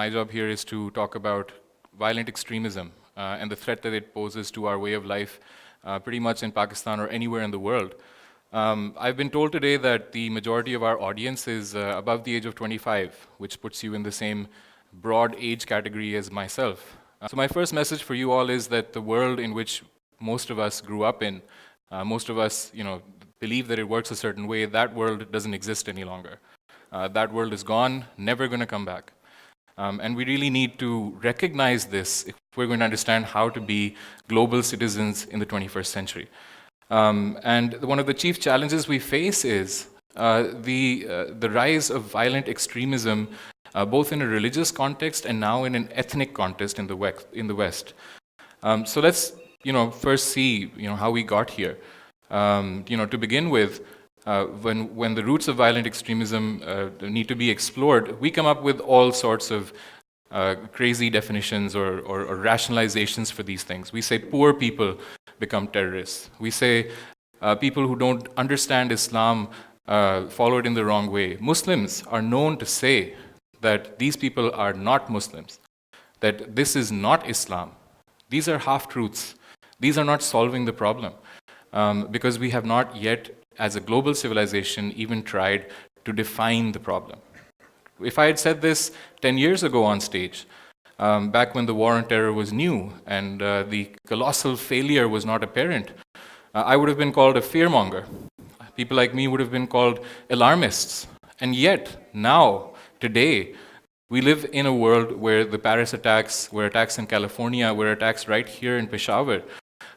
my job here is to talk about violent extremism and the threat that it poses to our way of life, pretty much in Pakistan or anywhere in the world. I've been told today that the majority of our audience is above the age of 25, which puts you in the same broad age category as myself. So my first message for you all is that the world in which most of us grew up in, most of us, believe that it works a certain way, that world doesn't exist any longer. That world is gone, never going to come back. And we really need to recognize this if we're going to understand how to be global citizens in the 21st century. And one of the chief challenges we face is the rise of violent extremism, both in a religious context and now in an ethnic context in the West. So let's first see how we got here. To begin with, when the roots of violent extremism need to be explored, we come up with all sorts of crazy definitions or rationalizations for these things. We say poor people become terrorists. We say people who don't understand Islam follow it in the wrong way. Muslims are known to say that these people are not Muslims, that this is not Islam. These are half-truths. These are not solving the problem because we have not yet, as a global civilization, even tried to define the problem. If I had said this 10 years ago on stage, back when the war on terror was new and the colossal failure was not apparent, I would have been called a fearmonger. People like me would have been called alarmists. And yet, now, today, we live in a world where the Paris attacks, where attacks in California, where attacks right here in Peshawar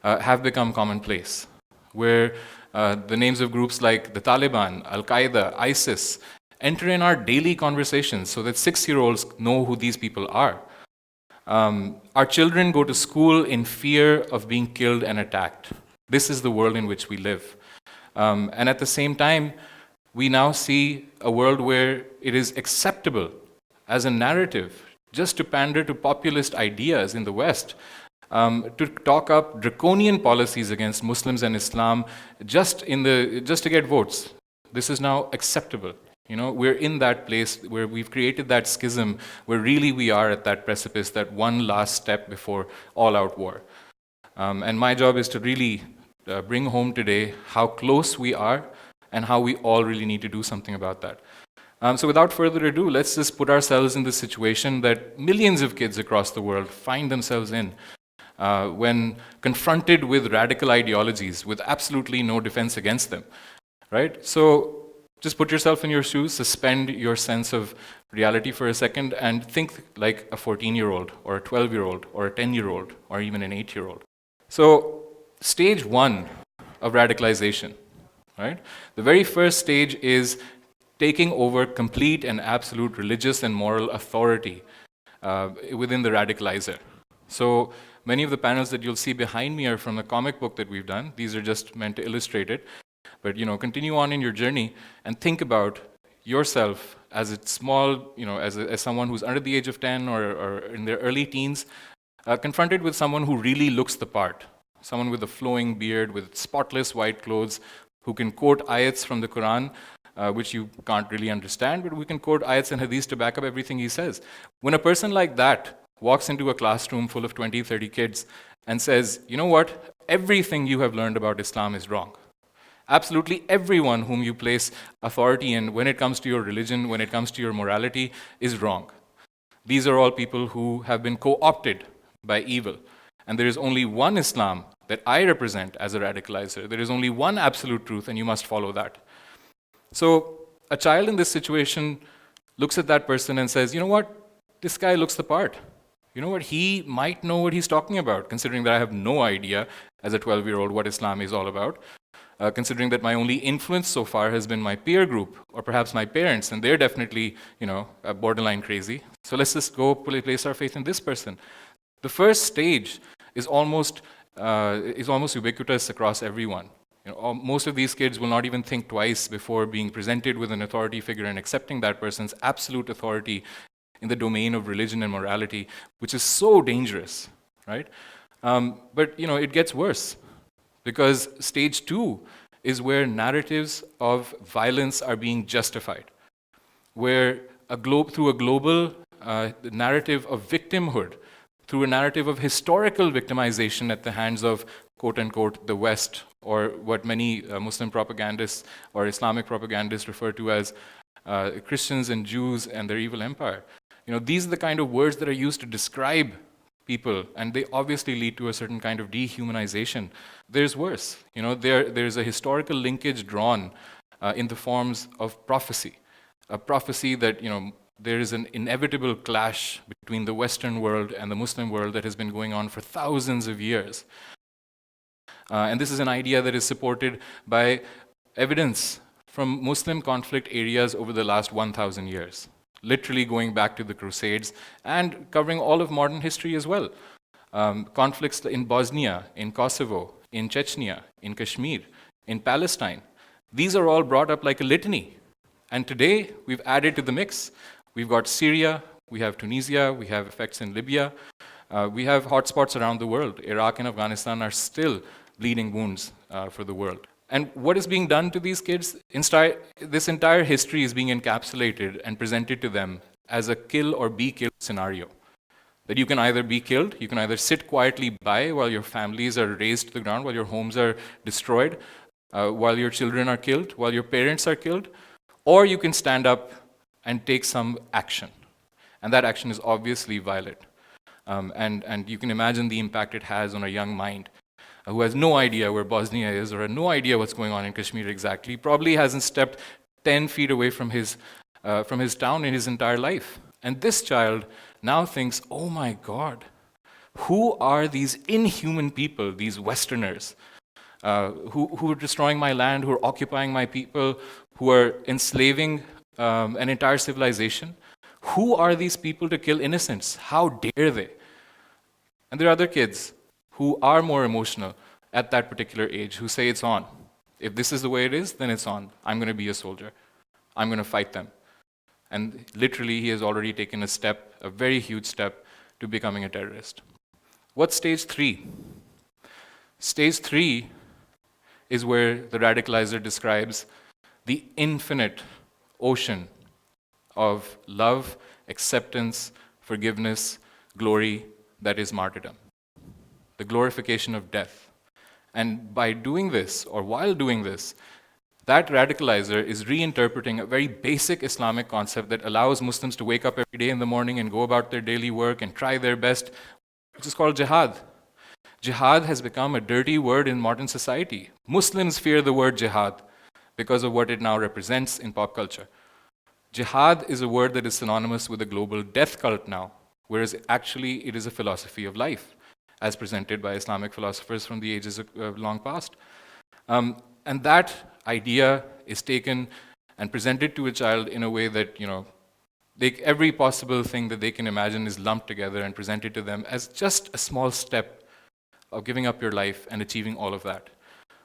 have become commonplace, where the names of groups like the Taliban, Al-Qaeda, ISIS enter in our daily conversations so that 6-year-olds know who these people are. Our children go to school in fear of being killed and attacked. This is the world in which we live. And at the same time, we now see a world where it is acceptable as a narrative just to pander to populist ideas in the West, to talk up draconian policies against Muslims and Islam just to get votes. This is now acceptable. We're in that place where we've created that schism, where really we are at that precipice, that one last step before all-out war. And my job is to really bring home today how close we are and how we all really need to do something about that. So without further ado, let's just put ourselves in the situation that millions of kids across the world find themselves in when confronted with radical ideologies with absolutely no defense against them, right? So just put yourself in your shoes, suspend your sense of reality for a second, and think like a 14-year-old or a 12-year-old or a 10-year-old or even an 8-year-old. So stage one of radicalization, right? The very first stage is taking over complete and absolute religious and moral authority within the radicalizer. So many of the panels that you'll see behind me are from a comic book that we've done. These are just meant to illustrate it. But continue on in your journey and think about yourself as a small, as someone who's under the age of 10 or in their early teens, confronted with someone who really looks the part. Someone with a flowing beard, with spotless white clothes, who can quote ayats from the Quran, which you can't really understand, but we can quote ayats and hadiths to back up everything he says. When a person like that walks into a classroom full of 20, 30 kids and says, you know what, everything you have learned about Islam is wrong. Absolutely everyone whom you place authority in when it comes to your religion, when it comes to your morality, is wrong. These are all people who have been co-opted by evil. And there is only one Islam that I represent as a radicalizer. There is only one absolute truth, and you must follow that. So a child in this situation looks at that person and says, you know what, this guy looks the part. You know what, he might know what he's talking about, considering that I have no idea as a 12-year-old what Islam is all about. Considering that my only influence so far has been my peer group, or perhaps my parents, and they're definitely, borderline crazy. So let's just go place our faith in this person. The first stage is almost ubiquitous across everyone. Most of these kids will not even think twice before being presented with an authority figure and accepting that person's absolute authority in the domain of religion and morality, which is so dangerous, right? But it gets worse. Because stage two is where narratives of violence are being justified, where through a global the narrative of victimhood, through a narrative of historical victimization at the hands of, quote unquote, the West, or what many Muslim propagandists or Islamic propagandists refer to as Christians and Jews and their evil empire. These are the kind of words that are used to describe people, and they obviously lead to a certain kind of dehumanization. There's worse. There's a historical linkage drawn in the forms of prophecy. A prophecy that, there is an inevitable clash between the Western world and the Muslim world that has been going on for thousands of years. And this is an idea that is supported by evidence from Muslim conflict areas over the last 1,000 years, literally going back to the Crusades and covering all of modern history as well. Conflicts in Bosnia, in Kosovo, in Chechnya, in Kashmir, in Palestine. These are all brought up like a litany. And today, we've added to the mix. We've got Syria, we have Tunisia, we have effects in Libya. We have hotspots around the world. Iraq and Afghanistan are still bleeding wounds for the world. And what is being done to these kids? This entire history is being encapsulated and presented to them as a kill or be killed scenario. That you can either be killed, you can either sit quietly by while your families are razed to the ground, while your homes are destroyed, while your children are killed, while your parents are killed, or you can stand up and take some action. And that action is obviously violent. And you can imagine the impact it has on a young mind who has no idea where Bosnia is or has no idea what's going on in Kashmir exactly, probably hasn't stepped 10 feet away from his town in his entire life. And this child now thinks, oh my God, who are these inhuman people, these Westerners, who are destroying my land, who are occupying my people, who are enslaving an entire civilization? Who are these people to kill innocents? How dare they? And there are other kids who are more emotional at that particular age, who say it's on. If this is the way it is, then it's on. I'm going to be a soldier. I'm going to fight them. And literally, he has already taken a step, a very huge step, to becoming a terrorist. What's stage 3? Stage 3 is where the radicalizer describes the infinite ocean of love, acceptance, forgiveness, glory that is martyrdom. The glorification of death. And by doing this, or while doing this, that radicalizer is reinterpreting a very basic Islamic concept that allows Muslims to wake up every day in the morning and go about their daily work and try their best, which is called jihad. Jihad has become a dirty word in modern society. Muslims fear the word jihad because of what it now represents in pop culture. Jihad is a word that is synonymous with a global death cult now, whereas actually it is a philosophy of life, as presented by Islamic philosophers from the ages of long past. And that idea is taken and presented to a child in a way that, every possible thing that they can imagine is lumped together and presented to them as just a small step of giving up your life and achieving all of that.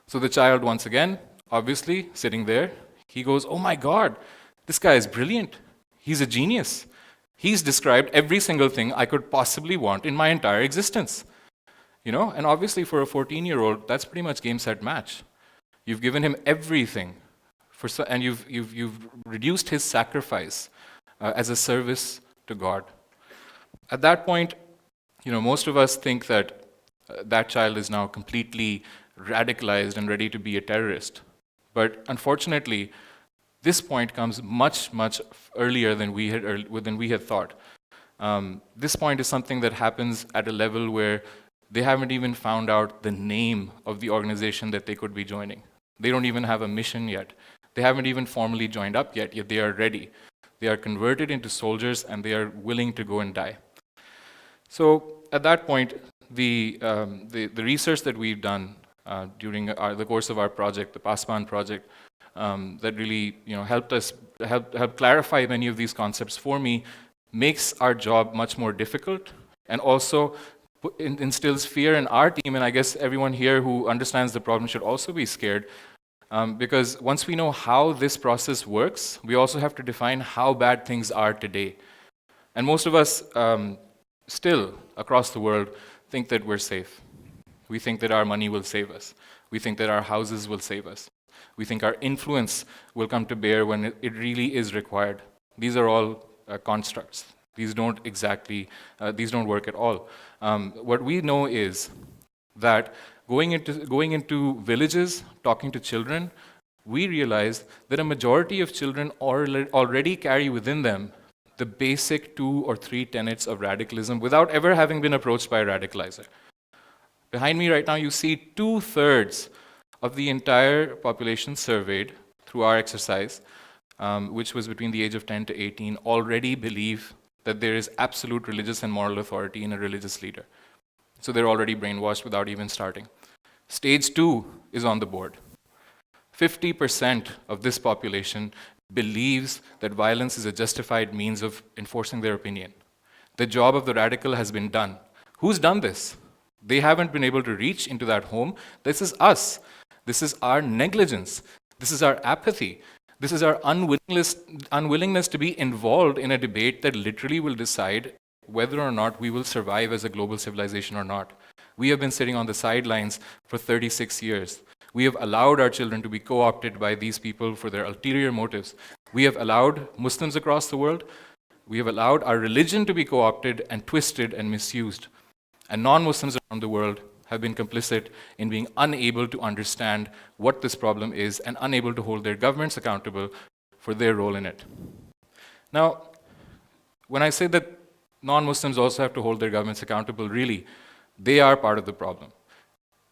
So the child, once again, obviously, sitting there, he goes, oh my God, this guy is brilliant. He's a genius. He's described every single thing I could possibly want in my entire existence. And obviously for a 14-year-old, that's pretty much game, set, match. You've given him everything, and you've reduced his sacrifice as a service to God. At that point, most of us think that that child is now completely radicalized and ready to be a terrorist. But unfortunately, this point comes much, much earlier than we had thought. This point is something that happens at a level where they haven't even found out the name of the organization that they could be joining. They don't even have a mission yet. They haven't even formally joined up yet they are ready. They are converted into soldiers and they are willing to go and die. So at that point, the research that we've done during the course of our project, the Paspan project, that really helped clarify many of these concepts for me, makes our job much more difficult and also instills fear in our team, and I guess everyone here who understands the problem should also be scared, because once we know how this process works, we also have to define how bad things are today. And most of us still, across the world, think that we're safe. We think that our money will save us. We think that our houses will save us. We think our influence will come to bear when it really is required. These are all constructs These don't work at all. What we know is that going into villages, talking to children, we realized that a majority of children already carry within them the basic 2 or 3 tenets of radicalism without ever having been approached by a radicalizer. Behind me right now, you see 2/3 of the entire population surveyed through our exercise, which was between the age of 10 to 18, already believe that there is absolute religious and moral authority in a religious leader. So they're already brainwashed without even starting. Stage 2 is on the board. 50% of this population believes that violence is a justified means of enforcing their opinion. The job of the radical has been done. Who's done this? They haven't been able to reach into that home. This is us. This is our negligence. This is our apathy. This is our unwillingness to be involved in a debate that literally will decide whether or not we will survive as a global civilization or not. We have been sitting on the sidelines for 36 years. We have allowed our children to be co-opted by these people for their ulterior motives. We have allowed Muslims across the world, we have allowed our religion to be co-opted and twisted and misused. And non-Muslims around the world have been complicit in being unable to understand what this problem is and unable to hold their governments accountable for their role in it. Now, when I say that non-Muslims also have to hold their governments accountable, really, they are part of the problem,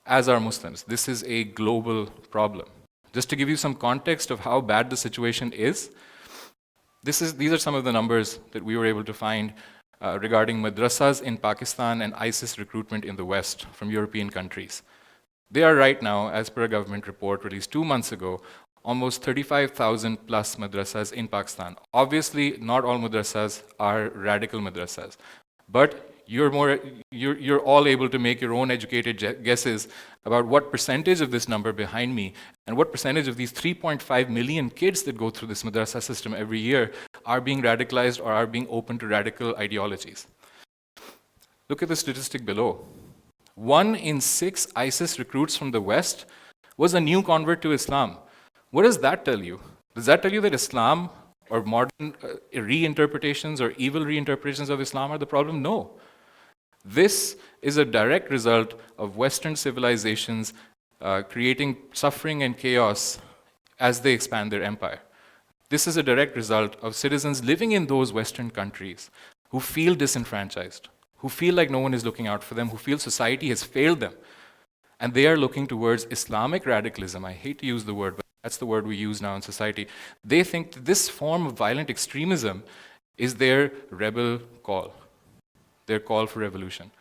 as are Muslims. This is a global problem. Just to give you some context of how bad the situation is, these are some of the numbers that we were able to find regarding madrasas in Pakistan and ISIS recruitment in the West from European countries. They are right now, as per a government report released 2 months ago, almost 35,000 plus madrasas in Pakistan. Obviously, not all madrasas are radical madrasas, but you're all able to make your own educated guesses about what percentage of this number behind me and what percentage of these 3.5 million kids that go through this madrasa system every year are being radicalized or are being open to radical ideologies. Look at the statistic below. 1 in 6 ISIS recruits from the West was a new convert to Islam. What does that tell you? Does that tell you that Islam or modern reinterpretations or evil reinterpretations of Islam are the problem? No. This is a direct result of Western civilizations creating suffering and chaos as they expand their empire. This is a direct result of citizens living in those Western countries who feel disenfranchised, who feel like no one is looking out for them, who feel society has failed them. And they are looking towards Islamic radicalism. I hate to use the word, but that's the word we use now in society. They think that this form of violent extremism is their rebel call, their call for revolution.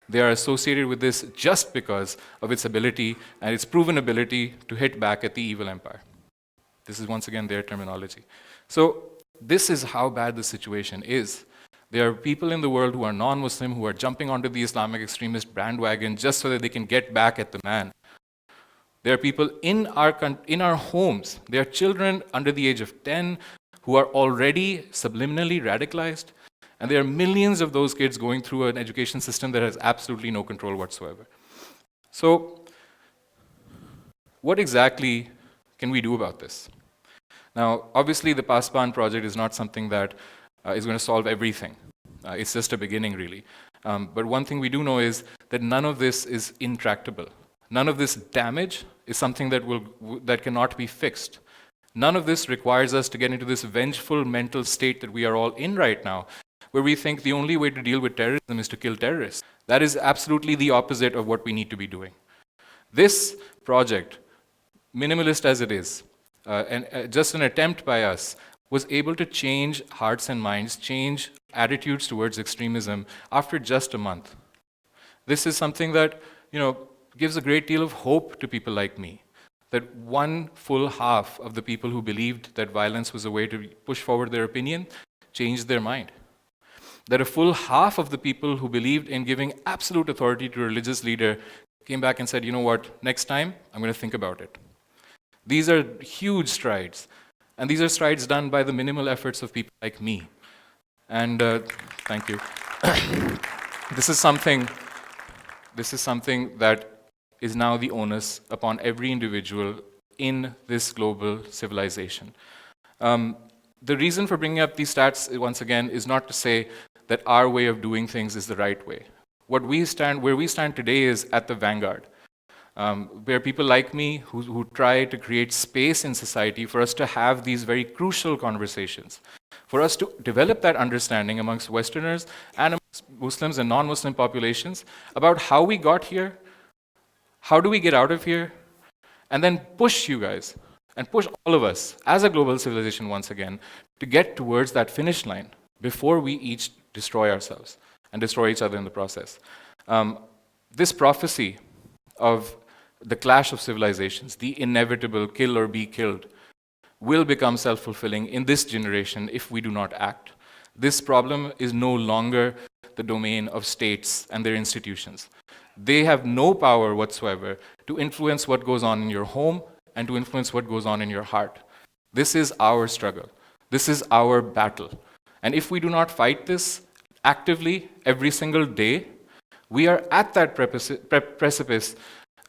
They are associated with this just because of its ability and its proven ability to hit back at the evil empire. This is once again their terminology. So this is how bad the situation is. There are people in the world who are non-Muslim who are jumping onto the Islamic extremist bandwagon just so that they can get back at the man. There are people in our homes, there are children under the age of 10 who are already subliminally radicalized, and there are millions of those kids going through an education system that has absolutely no control whatsoever. So, what exactly can we do about this? Now, obviously, the Paspan project is not something that is going to solve everything. It's just a beginning, really. But one thing we do know is that none of this is intractable. None of this damage is something that cannot be fixed. None of this requires us to get into this vengeful mental state that we are all in right now, where we think the only way to deal with terrorism is to kill terrorists. That is absolutely the opposite of what we need to be doing. This project, minimalist as it is, and just an attempt by us, was able to change hearts and minds, change attitudes towards extremism after just a month. This is something that, gives a great deal of hope to people like me, that one full half of the people who believed that violence was a way to push forward their opinion changed their mind. That a full half of the people who believed in giving absolute authority to a religious leader came back and said, you know what, next time, I'm going to think about it. These are huge strides. And these are strides done by the minimal efforts of people like me. And thank you. This is something that is now the onus upon every individual in this global civilization. The reason for bringing up these stats, once again, is not to say that our way of doing things is the right way. Where we stand today is at the vanguard, where people like me who try to create space in society for us to have these very crucial conversations, for us to develop that understanding amongst Westerners and amongst Muslims and non-Muslim populations about how we got here, how do we get out of here, and then push you guys and push all of us as a global civilization once again to get towards that finish line before we each destroy ourselves and destroy each other in the process. This prophecy of the clash of civilizations, the inevitable kill or be killed, will become self-fulfilling in this generation if we do not act. This problem is no longer the domain of states and their institutions. They have no power whatsoever to influence what goes on in your home and to influence what goes on in your heart. This is our struggle. This is our battle. And if we do not fight this actively every single day, we are at that precipice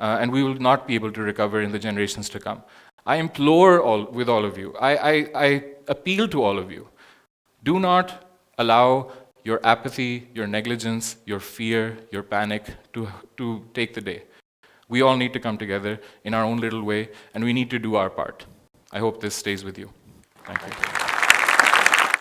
and we will not be able to recover in the generations to come. I implore with all of you, I appeal to all of you, do not allow your apathy, your negligence, your fear, your panic to take the day. We all need to come together in our own little way, and we need to do our part. I hope this stays with you. Thank you.